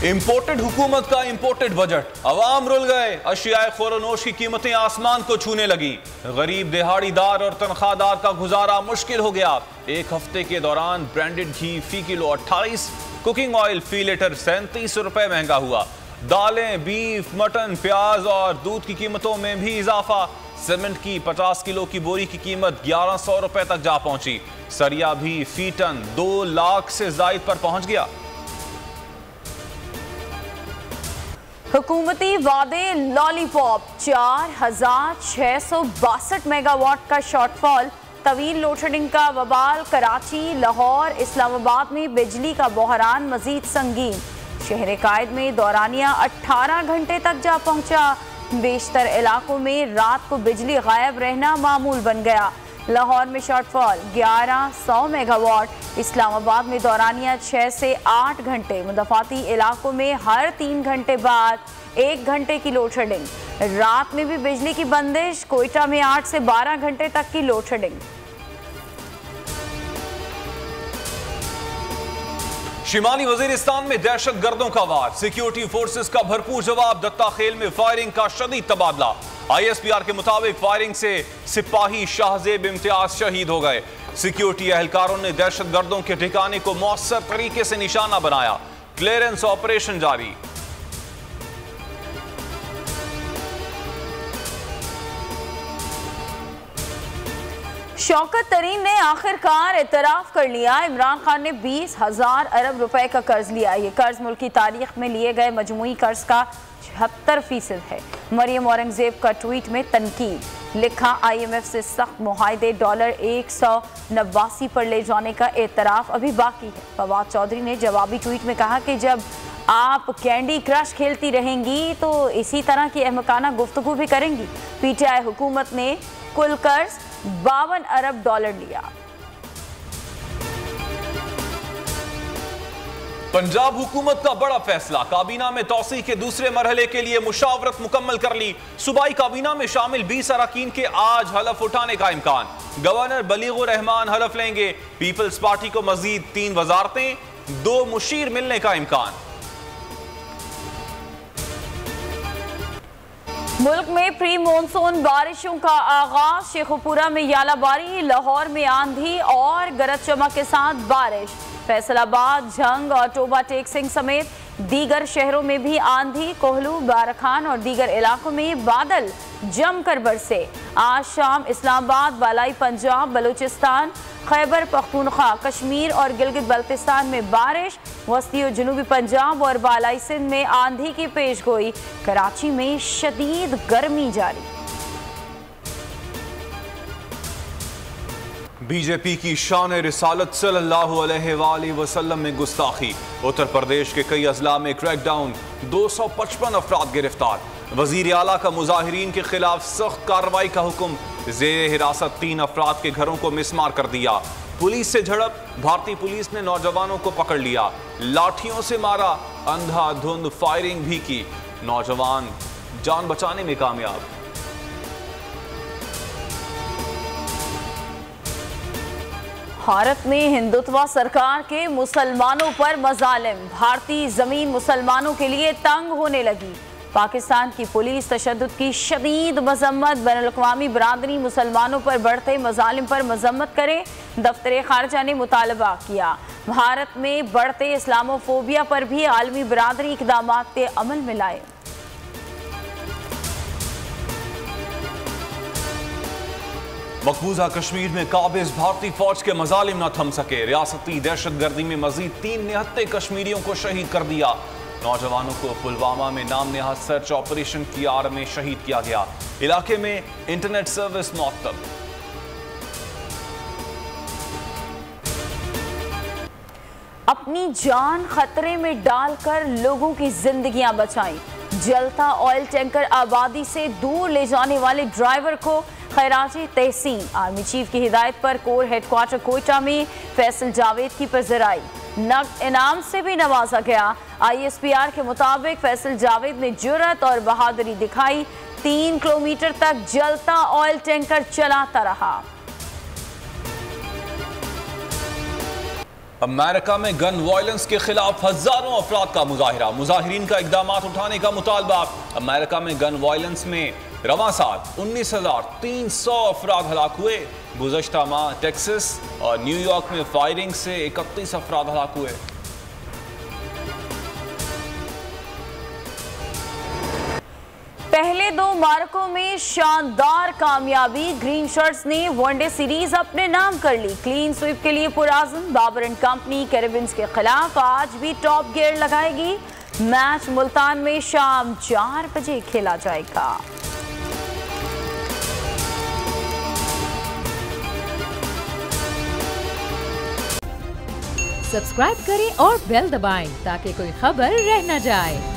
Imported हुकूमत का imported budget, अवाम rule गए, अशियाए खोरनोश की कीमतें आसमान को छूने लगी, गरीब दिहाड़ीदार और तनख्वाहदार का गुजारा मुश्किल हो गया। एक हफ्ते के दौरान ब्रांडेड घी फी किलो 28, कुकिंग ऑयल फी लीटर 37 रुपए महंगा हुआ। दालें, बीफ, मटन, प्याज और दूध की कीमतों में भी इजाफा। सीमेंट की 50 किलो की बोरी की कीमत 1100 रुपए तक जा पहुंची। सरिया भी फी टन 2 लाख से जायद पर पहुंच गया। हुकूमती वादे लॉलीपॉप, 4662 मेगावाट का शॉर्टफॉल, तवील लोडशेडिंग का वबाल, कराची, लाहौर, इस्लामाबाद में बिजली का बहरान मजीद संगीन। शहर कायद में दौरानिया 18 घंटे तक जा पहुंचा। बेशतर इलाकों में रात को बिजली गायब रहना मामूल बन गया। लाहौर में शॉर्टफॉल 1100 मेगावाट, इस्लामाबाद में दौरानिया 6 से 8 घंटे, मुदफ़ाती इलाकों में हर 3 घंटे बाद 1 घंटे की लोड शेडिंग। रात में भी बिजली की बंदिश, कोयटा में 8 से 12 घंटे तक की लोड शेडिंग। शिमाली वजीरिस्तान में दहशत गर्दों का वार, सिक्योरिटी फोर्सेस का भरपूर जवाब, दत्ता खेल में फायरिंग का शदीद तबादला। ISPR के मुताबिक फायरिंग से सिपाही शाहजेब इम्तियाज शहीद हो गए। सिक्योरिटी एहलकारों ने दहशत गर्दों के ठिकाने को मौसर तरीके से निशाना बनाया। क्लियरेंस ऑपरेशन जारी। शौकत तरीन ने आखिरकार इतराफ कर लिया, इमरान खान ने 20,000 अरब रुपए का कर्ज लिया। ये कर्ज मुल्क की तारीख में लिए गए मजमूई कर्ज का 76% है। मरियम औरंगजेब का ट्वीट में तनकीद, लिखा IMF से सख्त मुआहदे $189 पर ले जाने का एतराफ अभी बाकी है। फवाद चौधरी ने जवाबी ट्वीट में कहा कि जब आप कैंडी क्रश खेलती रहेंगी तो इसी तरह की अहमकाना गुफ्तगू भी करेंगी। PTI हुकूमत ने कुल कर्ज $52 अरब लिया। पंजाब हुकूमत का बड़ा फैसला, काबीना में तौसी के दूसरे मरहले के लिए मुशावरत मुकम्मल कर ली। सूबाई काबीना में शामिल 20 अरकान के आज हलफ उठाने का इम्कान। गवर्नर बलीगुर रहमान हलफ लेंगे। पीपल्स पार्टी को मजीद 3 वजारतें, 2 मुशीर मिलने का इम्कान। मुल्क में प्री मानसून बारिशों का आगाज, शेखुपुरा में यालाबारी, लाहौर में आंधी और गरज चमक के साथ बारिश। फैसलाबाद, झंग और टोबा टेक सिंह समेत दीगर शहरों में भी आंधी, कोहलू, बाराखान और दीगर इलाकों में बादल जमकर बरसे। आज शाम इस्लामाबाद, बालाई पंजाब, बलूचिस्तान, खैबर पख्तूनख्वा, कश्मीर और गिलगित बल्तिस्तान में बारिश। वस्ती और जनूबी पंजाब और बालाई सिंध में आंधी की पेशगोई। कराची में शदीद गर्मी जारी। बीजेपी की शान रिसालत सल्लल्लाहु अलैहि वसल्लम में गुस्ताखी। उत्तर प्रदेश के कई अजला में क्रैकडाउन, 255 अफराद गिरफ्तार। वजीर आला का मुजाहिरीन के खिलाफ सख्त कार्रवाई का हुक्म। जेर हिरासत 3 अफराद के घरों को मिसमार कर दिया। पुलिस से झड़प, भारतीय पुलिस ने नौजवानों को पकड़ लिया, लाठियों से मारा, अंधाधुंध फायरिंग भी की। नौजवान जान बचाने में कामयाब। भारत में हिंदुत्व सरकार के मुसलमानों पर मजालिम, भारतीय जमीन मुसलमानों के लिए तंग होने लगी। पाकिस्तान की पुलिस तशद्दुद की शदीद मजम्मत, बैनुल-अक़वामी बरादरी मुसलमानों पर बढ़ते मजालिम पर मजम्मत करे। दफ्तर खारजा ने मुतालबा किया भारत में बढ़ते इस्लामोफोबिया पर भी आलमी बरादरी इक़दामात पे अमल में लाए। मकबूजा कश्मीर में काबिज भारतीय फौज के मजालिम न थम सके। रियासती दहशत गर्दी में मजीद 3 निहत्ते कश्मीरियों को शहीद कर दिया। नौजवानों को पुलवामा में नाम नेहाद सर्च ऑपरेशन की आड़ में शहीद किया गया। इलाके में इंटरनेट सर्विस मुअत्तल। अपनी जान खतरे में डालकर लोगों की जिंदगियां बचाई। जलता ऑयल टैंकर आबादी से दूर ले जाने वाले ड्राइवर को खैराजी तहसीन। आर्मी चीफ की हिदायत पर कोर हेडक्वार्टर कोयटा में फैसल जावेद की पजराई, नकद इनाम से भी नवाजा गया। ISPR के मुताबिक फैसल जावेद ने जुर्रत और बहादुरी दिखाई, 3 किलोमीटर तक जलता ऑयल टैंकर चलाता रहा। अमेरिका में गन वायलेंस के खिलाफ हजारों अफराद का मुजाहिरा, मुजाहिरीन का इकदाम उठाने का मुतालबा। अमेरिका में गन वायलेंस में रवां साल 19,300 अफराद हलाक हुए। गुज़श्ता माह टेक्सास और न्यूयॉर्क में फायरिंग से 31 अफराद हलाक हुए। पहले 2 मार्कों में शानदार कामयाबी, ग्रीन शर्ट्स ने वनडे सीरीज अपने नाम कर ली। क्लीन स्वीप के लिए पुराज़म बाबर एंड कंपनी कैरेबियंस के खिलाफ आज भी टॉप गियर लगाएगी। मैच मुल्तान में शाम 4 बजे खेला जाएगा। सब्सक्राइब करें और बेल दबाएं ताकि कोई खबर रह न जाए।